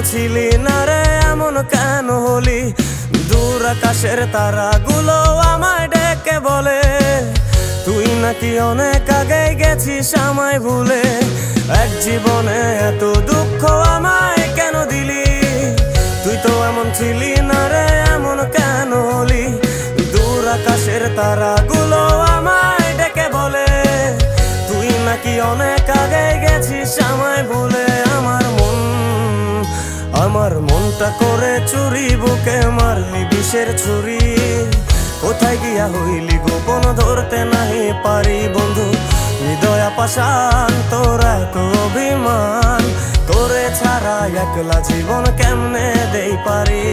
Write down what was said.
ছিলি না রে এমন কেন হলি? দূর আকাশের তারাগুলো আমায় ডেকে বলে তুই নাকি অনেক আগে গেছিস আমায় ভুলে। এক জীবনে এত দুঃখ আমায় কেন দিলি? তুই তো এমন ছিলি না রে এমন কেন হলি? দূর আকাশের তারাগুলো আমায় ডেকে বলে তুই নাকি অনেক আগে গেছিস আমায় ভুলে। আমার মনটা করে চুরি, বুকে মারলি বিষের ছুরি। কোথায় গিয়া হইলি গোপন ধরতে নাহি পারি বন্ধু। হৃদয় পাষাণ তোর এত অভিমান, তোরে ছাড়া একলা জীবন কেমনে দেই পারি।